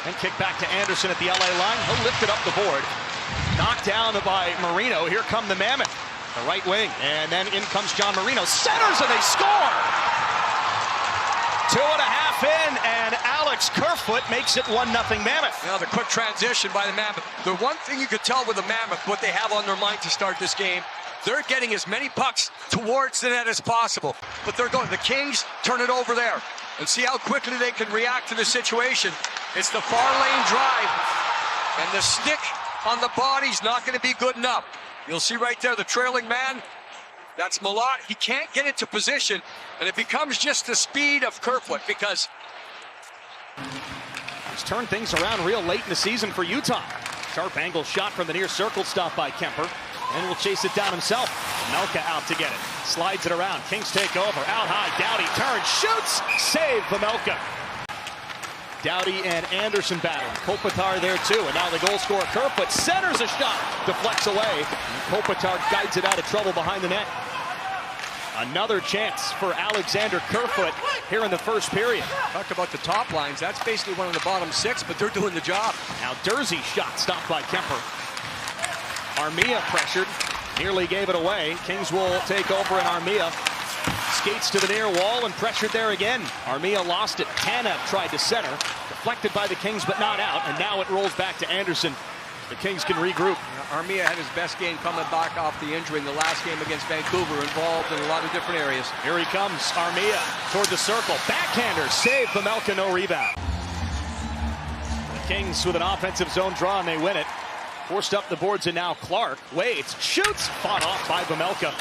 And kick back to Anderson at the LA line. He'll lift it up the board. Knocked down by Marino. Here come the Mammoth, the right wing. And then in comes John Marino. Centers and they score! 2.5 in, and Alex Kerfoot makes it 1-0 Mammoth. Now the quick transition by the Mammoth. The one thing you could tell with the Mammoth, what they have on their mind to start this game, they're getting as many pucks towards the net as possible. But they're going, the Kings turn it over there. And see how quickly they can react to the situation. It's the far lane drive. And the stick on the body's not going to be good enough. You'll see right there the trailing man. That's Mallott. He can't get into position. And it becomes just the speed of Kerfoot because he's turned things around real late in the season for Utah. Sharp angle shot from the near circle, stopped by Kemper. And will chase it down himself. Melka out to get it. Slides it around. Kings take over. Out high. Doughty turns. Shoots. Save for Melka. Doughty and Anderson battling. Kopitar there too. And now the goal scorer Kerfoot centers a shot. Deflects away. And Kopitar guides it out of trouble behind the net. Another chance for Alexander Kerfoot here in the first period. Talk about the top lines. That's basically one of the bottom six, but they're doing the job. Now Durzee's shot stopped by Kemper. Armia pressured, nearly gave it away. Kings will take over, and Armia skates to the near wall and pressured there again. Armia lost it. Tanev tried to center, deflected by the Kings but not out, and now it rolls back to Anderson. The Kings can regroup. Armia had his best game coming back off the injury in the last game against Vancouver, involved in a lot of different areas. Here he comes, Armia toward the circle. Backhander, save Pamelka, no rebound. The Kings with an offensive zone draw, and they win it. Forced up the boards, and now Clark waits, shoots, fought off by Pamelka.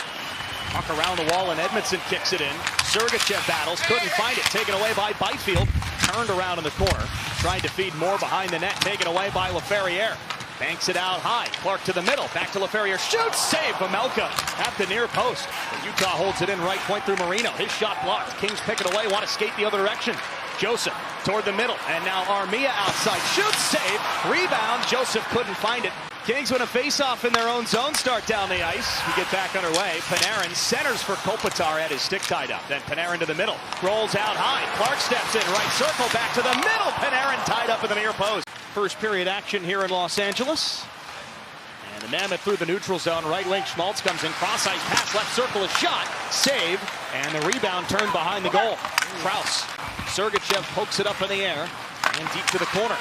Puck around the wall, and Edmondson kicks it in. Sergachev battles, couldn't find it, taken away by Byfield. Turned around in the corner, tried to feed more behind the net, taken away by Laferriere. Banks it out high, Clark to the middle, back to Laferriere, shoots, save Pamelka at the near post. But Utah holds it in right point through Marino. His shot blocked. Kings pick it away, want to skate the other direction. Joseph toward the middle, and now Armia outside, shoots, save, rebound. Joseph couldn't find it. Kings win a face-off in their own zone, start down the ice. We get back underway. Panarin centers for Kopitar, at his stick tied up. Then Panarin to the middle, rolls out high. Clark steps in, right circle, back to the middle. Panarin tied up in the near post. First period action here in Los Angeles. And the Mammoth through the neutral zone. Right wing, Schmaltz comes in, cross-ice pass, left circle, a shot, save, and the rebound turned behind the goal. Krause. Sergachev pokes it up in the air and deep to the corner.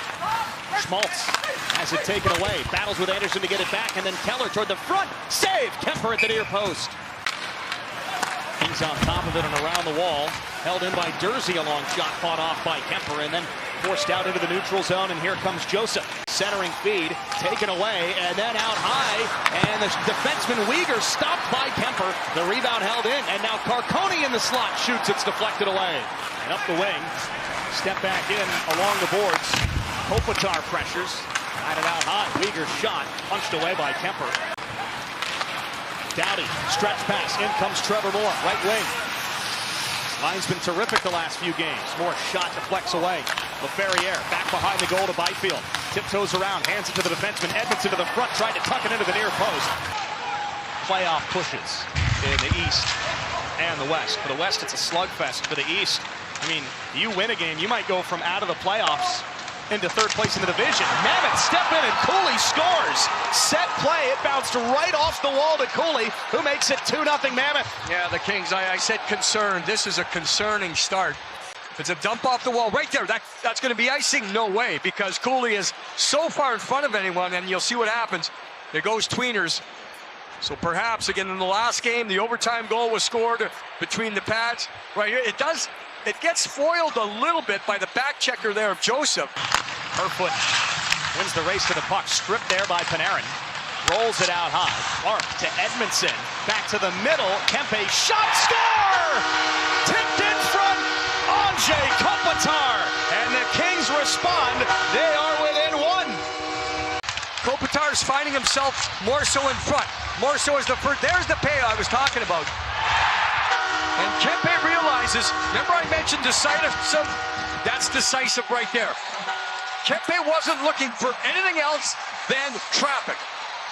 Schmaltz has it taken away, battles with Anderson to get it back, and then Keller toward the front, save, Kemper at the near post. Kings on top of it and around the wall, held in by Durzi, a long shot fought off by Kemper, and then forced out into the neutral zone, and here comes Joseph. Centering feed, taken away, and then out high, and the defenseman Weegar stopped by Kemper. The rebound held in, and now Carconi in the slot, shoots, it's deflected away. And up the wing, step back in along the boards. Kopitar pressures, got it out high. Weegar's shot, punched away by Kemper. Doughty, stretch pass, in comes Trevor Moore, right wing. Line's been terrific the last few games. Moore shot deflects away. Laferriere back behind the goal to Byfield. Tiptoes around, hands it to the defenseman. Edmondson to the front, tried to tuck it into the near post. Playoff pushes in the East and the West. For the West, it's a slugfest. For the East, I mean, you win a game, you might go from out of the playoffs into third place in the division. Mammoth step in and Cooley scores. Set play, it bounced right off the wall to Cooley, who makes it 2-0 Mammoth. Yeah, the Kings, I said concerned. This is a concerning start. It's a dump off the wall right there. That's going to be icing? No way, because Cooley is so far in front of anyone, and you'll see what happens. There goes tweeners. So perhaps, again, in the last game, the overtime goal was scored between the pads. Right here, it gets foiled a little bit by the back checker there of Joseph. Kerfoot wins the race to the puck, stripped there by Panarin. Rolls it out high. Clark to Edmondson, back to the middle. Kempe, shot, score! Tipped in front, Andrzej Kopitar. And the Kings respond, they are within one. Kopitar's finding himself more so in front. More so as the first, there's the pay I was talking about. And Kempe realizes, remember I mentioned decisive? That's decisive right there. Kempe wasn't looking for anything else than traffic.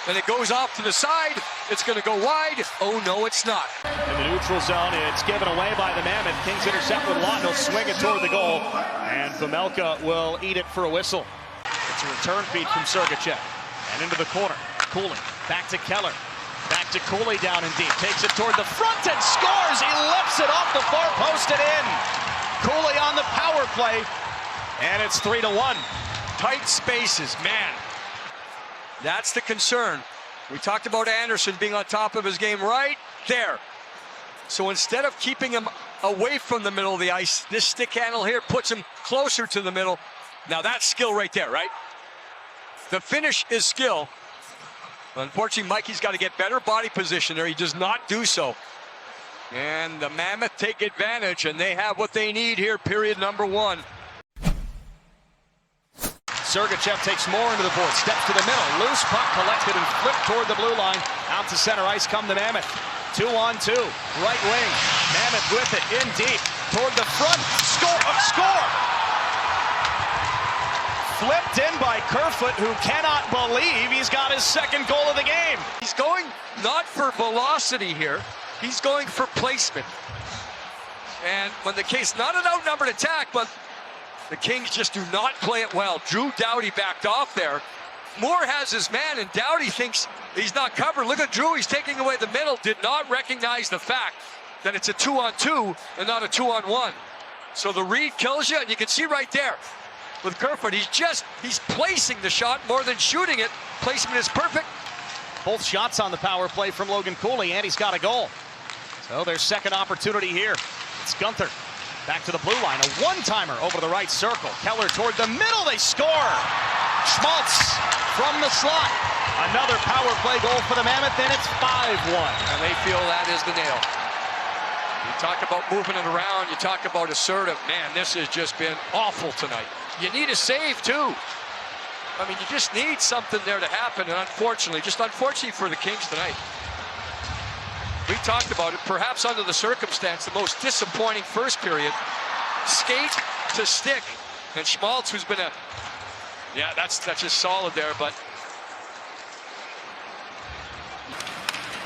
And it goes off to the side, it's gonna go wide. Oh no, it's not. In the neutral zone, it's given away by the Mammoth. Kings intercept with Lawton, he'll swing it toward the goal. And Pamelka will eat it for a whistle. It's a return feed from Sergachev. And into the corner. Cooley. Back to Keller. Back to Cooley down and deep. Takes it toward the front and scores. He lifts it off the far post and in. Cooley on the power play. And it's 3-1. Tight spaces, man. That's the concern. We talked about Anderson being on top of his game right there. So instead of keeping him away from the middle of the ice, this stick handle here puts him closer to the middle. Now that's skill right there, right? The finish is skill. Unfortunately, Mikey's got to get better body position there. He does not do so. And the Mammoth take advantage, and they have what they need here, period number one. Sergachev takes more into the board, steps to the middle, loose puck collected and flipped toward the blue line. Out to center ice come the Mammoth. 2-on-2, right wing. Mammoth with it, in deep, toward the front. Score! Flipped in by Kerfoot, who cannot believe he's got his second goal of the game. He's going not for velocity here, he's going for placement. And when the case, not an outnumbered attack, but the Kings just do not play it well. Drew Doughty backed off there. Moore has his man, and Doughty thinks he's not covered. Look at Drew, he's taking away the middle. Did not recognize the fact that it's a 2-on-2 and not a 2-on-1. So the read kills you, and you can see right there with Kerfoot, he's placing the shot more than shooting it. Placement is perfect. Both shots on the power play from Logan Cooley, and he's got a goal. So their second opportunity here. It's Gunther. Back to the blue line, a one-timer over the right circle. Keller toward the middle, they score! Schmaltz from the slot. Another power play goal for the Mammoth, and it's 5-1. And they feel that is the nail. You talk about moving it around, you talk about assertive. Man, this has just been awful tonight. You need a save, too. I mean, you just need something there to happen, and unfortunately for the Kings tonight, we talked about it, perhaps under the circumstance, the most disappointing first period. Skate to stick. And Schmaltz, who's been that's just solid there, but.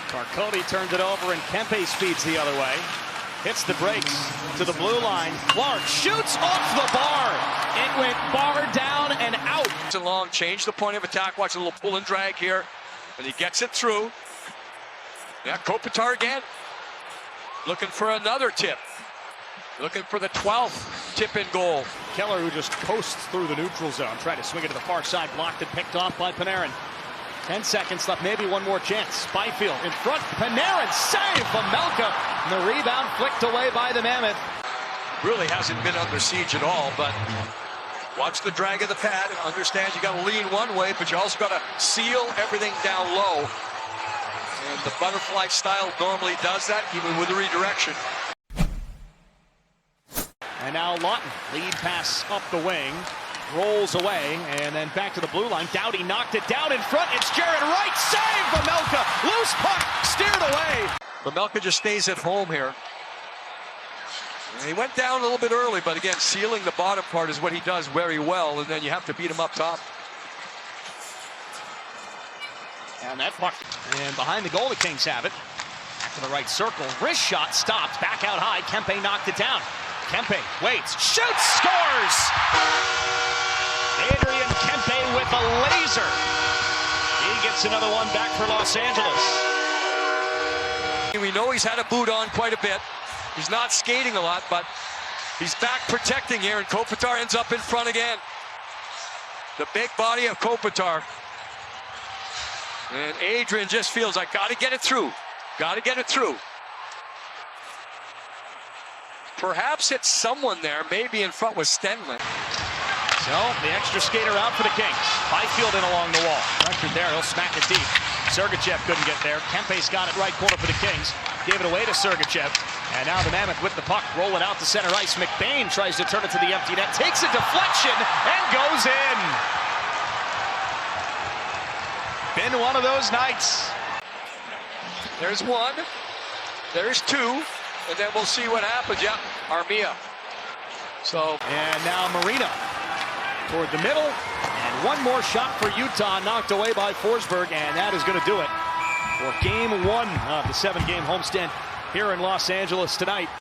Carcotti turns it over, and Kempe speeds the other way. Hits the brakes to the blue line. Clark shoots off the bar. It went bar down and out. It's a long change the point of attack. Watch a little pull and drag here. And he gets it through. Yeah, Kopitar again. Looking for another tip. Looking for the 12th tip in goal. Keller, who just coasts through the neutral zone, tried to swing it to the far side, blocked and picked off by Panarin. 10 seconds left, maybe one more chance. Byfield in front, Panarin save Vamelka. And the rebound flicked away by the Mammoth. Really hasn't been under siege at all, but watch the drag of the pad and understand you got to lean one way, but you also got to seal everything down low. And the butterfly style normally does that, even with the redirection. And now Lawton, lead pass up the wing, rolls away, and then back to the blue line. Doughty knocked it down in front. It's Jared Wright. Save Vamelka. Loose puck, steered away. Vamelka just stays at home here. And he went down a little bit early, but again, sealing the bottom part is what he does very well, and then you have to beat him up top. And that puck, and behind the goal, the Kings have it. Back to the right circle. Wrist shot stopped. Back out high. Kempe knocked it down. Kempe waits. Shoots. Scores! Adrian Kempe with a laser. He gets another one back for Los Angeles. We know he's had a boot on quite a bit. He's not skating a lot, but he's back protecting here, and Kopitar ends up in front again. The big body of Kopitar. And Adrian just feels like, got to get it through. Got to get it through. Perhaps it's someone there, maybe in front with Stenlin. So the extra skater out for the Kings. Byfield in along the wall. Pressure there, he'll smack it deep. Sergachev couldn't get there. Kempe's got it right corner for the Kings. Gave it away to Sergachev. And now the Mammoth with the puck, roll it out to center ice. McBain tries to turn it to the empty net, takes a deflection, and goes in. Been one of those nights. There's one, there's two, and then we'll see what happens. Yeah, Armia. So, and now Marino toward the middle, and one more shot for Utah, knocked away by Forsberg, and that is going to do it for game one of the 7-game homestand here in Los Angeles tonight.